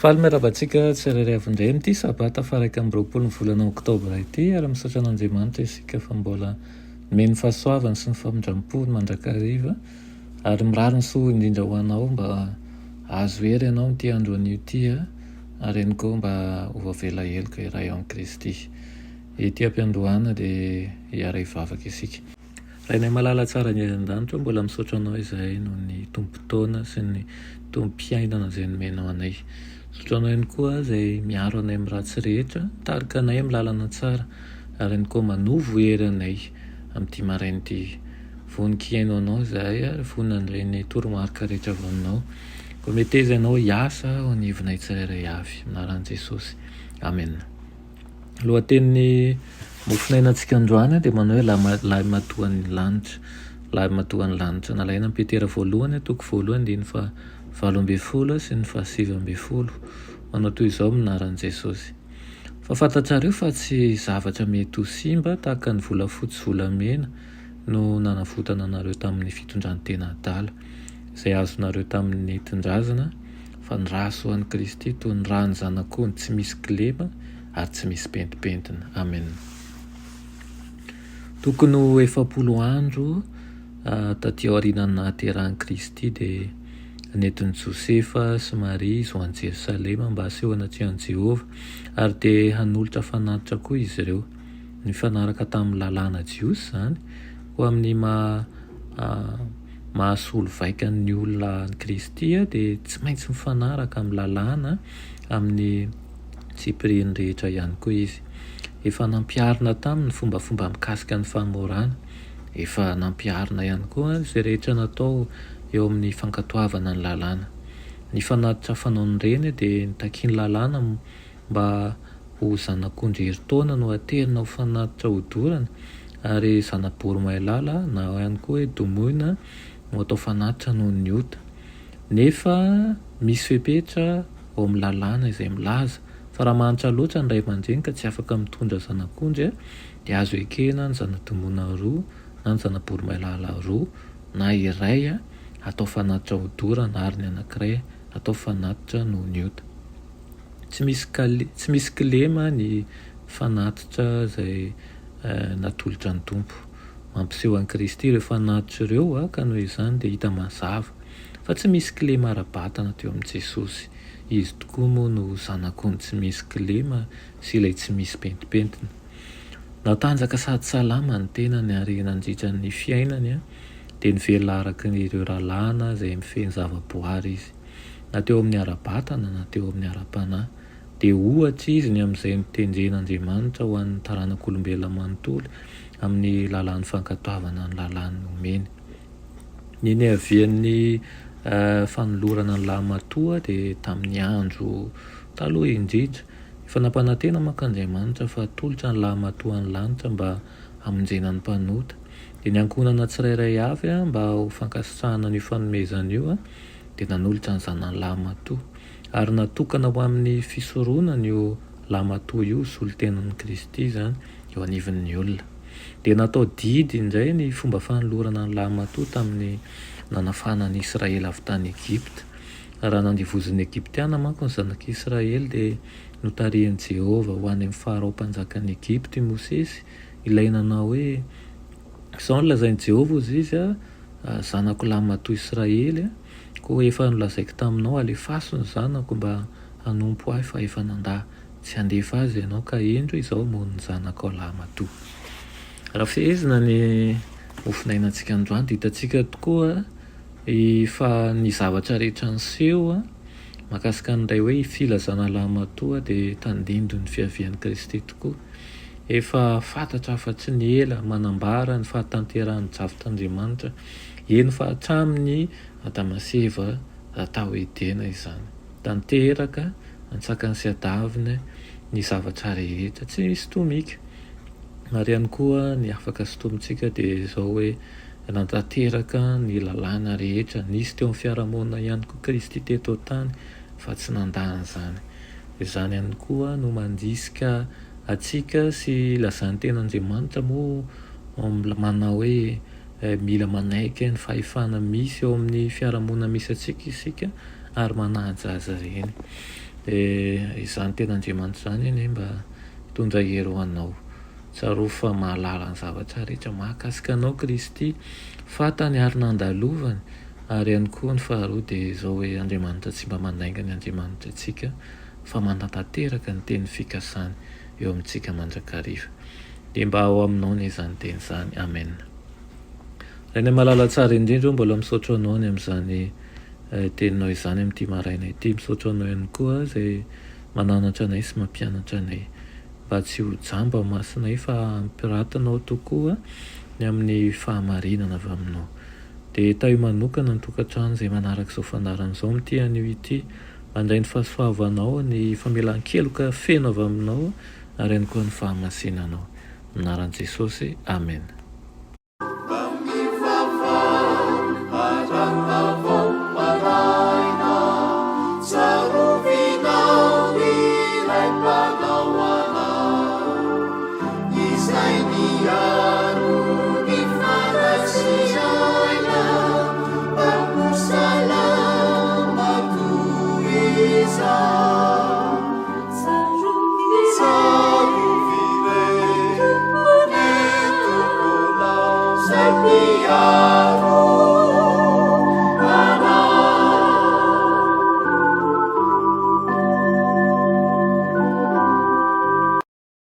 Faly miarabantsika tsirairay avy indray amin'ity sabata faraka amin'ny 20 ny volana oktobra ity, ary misaotra an'Andriamanitra isika fa mbola meny fahasoavany sy ny famindram-pony mandrakariva, ary mirary ny soa indrindra ho anao mba azo hery ianao n'ity andro anio ity, ary ihany koa mba ho vavela heloka iray ao amin'i Kristy. Ity ampiandohana dia hiara hivavaka isika. Rainay malala tsara ny an-danitra, mbola misaotra anao izay no ny tompo-taona sy ny tompo-piainana izay nomenao anay. Misaotra anao ihany koa izay miaro anay amin'ny ratsy rehetra, mitarika anay amin'ny lalana tsara, ary ihany koa manovo hery anay amin'ity maraina ity. Vonin-kiaino anao izahay, ary vonina an'ireny toromarika rehetra avy aminao. Koa mety aiza ianao hiasa ho anivonay tsirairay avy, amin'ny anaran'i Jesosy. Amen. Lohatenin'ny mofinainantsika androany dia manao hoe lahy matoan'ny lanitra. Lahy matoan'ny lanitra. Nalaina amin'ny Petera voalohany, toko voalohany, diny fa 7 sy ny 7. Manao toy izao amin'ny anaran'i Jesosy. Fa fantatrareo fa tsy zavatra mety ho simba tahaka ny volafotsy volamena no nanavotana anareo tamin'ny fitondrantena adala, izay azonareo tamin'ny tondrazana, fa ny raso ho an'i Kristy toy ny rany zanak'ony tsy misy kilema ary tsy misy pentipentina. Amen. Tokony ho 70 andro taty aorianany nahaterahan'i Kristy dia nentin'i Josefa sy Maria zo any Jerosalema mba asehoana tsean'i Jehova, ary dia hanolotra fanatitra koa izy ireo, ny fanaraka tamin'ny lalàna jiosy izany, ho amin'ny mahasolo vaikan'ny olona ny Kristy dia tsy maintsy mifanaraka amin'ny lalàna amin'ny tsipiriny rehetra ihany koa izy. Efa nampiarina tamin'ny fombafomba mikasika ny famorana, efa nampiarina ihany koa izay rehetra natao eo amin'ny fankatoavana ny lalàna. Ny fanatitra fanaony ireny dia nitakiany lalàna mba ho zanak'ondry herintaona no aterina ho fanatitra hodorana, ary zana-boromailala na ihany koa hoe domoina no atao fanatitra noho ny ota. Nefa misy fepetra ao amin'ny lalàna izay milaza fa raha manitra loatra ny ray aman-dreny ka tsy afaka mitondra zanak'ondry dia azo ekena ny zana-domoina roa na ny zana-boromailala roa na iray atao fanatitra hodorana, ary ny anankiray atao fanatitra noho ny ota. Tsy misy kilema ny fanatitra izay natolotra ny tompo. Mampiseho an'i Kristy ireo fanatitra ireo ka noho izany dia hita mazava fa tsy misy kilema ara-batana teo amin'i Jesosy. Izy tokoa moa no zanak'ony tsy misy kilema sy ilay tsy misy pentipentina. Natanjaka sady salama ny tenany ary nandritra ny fiainany dia nivelona araka ireo ralàna izay mifehy zava-boary izy, na teo amin'ny ara-batana na teo amin'ny ara-panahy. Dia ohatra izy ny amin'izay nitendren'Andriamanitra ho an'ny taranak'olombelona manontolo amin'ny lalàn'ny fankatoavana ny lalàny omeny. Ny nihavian'ny fanolorana ny lahy-matoa dia tamin'ny andro taloha indrindra, efa nampanantena manko Andriamanitra fa tolotra ny lahy-matoa ny lanitra mba hamonjena ny mpanota. Dia ny ankonana tsirairay avy mba ho fankasitrahana ny fanomezana io dia nanolotra ny zanany lahy-matoa, ary natokana ho amin'ny fisorohana io lahy-matoa io solon-tenan'i Kristy izany eo anivon'ny olona. Dia natao didy indray ny fomba fanolorana ny lahy-matoa tamin'ny nanafanan'i Israely avy tany Egypta. Raha nandivozin'ny Egyptiana manko ny zanak'Israely dia notarian'i Jehova ho any amin'ny Farao mpanjakan'i Egypta i Mosesy, ilaina na hoe izao nolazain'i Jehova ozy izy zanako lahy-matoa Israely, koa efa nolazaiko taminao alefaso ny zanako mba hanompo ahy fa efa nandà, tsy handefa azy ianao ka indro izao moa ny zanako lahy-matoa. Raha fehezina ny mofinainantsika androany dia hitantsika tokoa fa ny zavatra rehetra niseho mahakasika an'ilay hoe filazana lahy-matoa dia tandindo ny fiavian'i Kristy tokoa. Efa fantatra fa tsy ny ela manambara ny fahatanterahany javot'Andriamanitra, eny fa hatramin'ny Adamaseva tao Edena izany. Tanteraka antsakany sy adaviny ny zavatra rehetra, tsy misy tomika. Ary ihany koa ny afaka sotomintsika dia izao hoe nantanteraka ny lalàna rehetra nisy teo amin'ny fiarahamonina ihany koa Kristy teto tany fa tsy nandàna izany. Izany ihany koa no mandisika atsika sy lazany ten'Andriamanitra moa manao hoe mila manaiky ny fahefana misy eo amin'ny fiarahamonina misy atsika isika ary manaja azy ireny. Izany ten'Andriamanitra zany eny mba hitondra hery ho anao. Tsaro fa mahalala ny zavatra rehetra mahakasika anao Kristy, fantany ary nandalovany, ary ihany koa ny faharoa dia izao hoe Andriamanitra tsy mba manainga ny Andriamanitra antsika fa manatanteraka ny teny fikasany eo amintsika mandrakariva. Dia mba ao aminao ny izany teny izany. Amen. Raha ny malala tsara indrindra mbola misaotra anao ny amin'izany teninao izany amin'ity maraina ity. Misaotra anao ihany koa izay mananatra anay sy mampianatra anay, mba tsy ho jamba masinay fa ampiratanao tokoa ny amin'ny fahamarinana avy aminao. Dia taio manokana ny tokantrano izay manaraka izao fandaran'izao amin'ity anio ity, mandray ny fahasoavanao, ny famelan-keloka feno avy aminao, ary ihany koa ny fahamasinanao. Anaran'i Jesosy. Amen. Piaro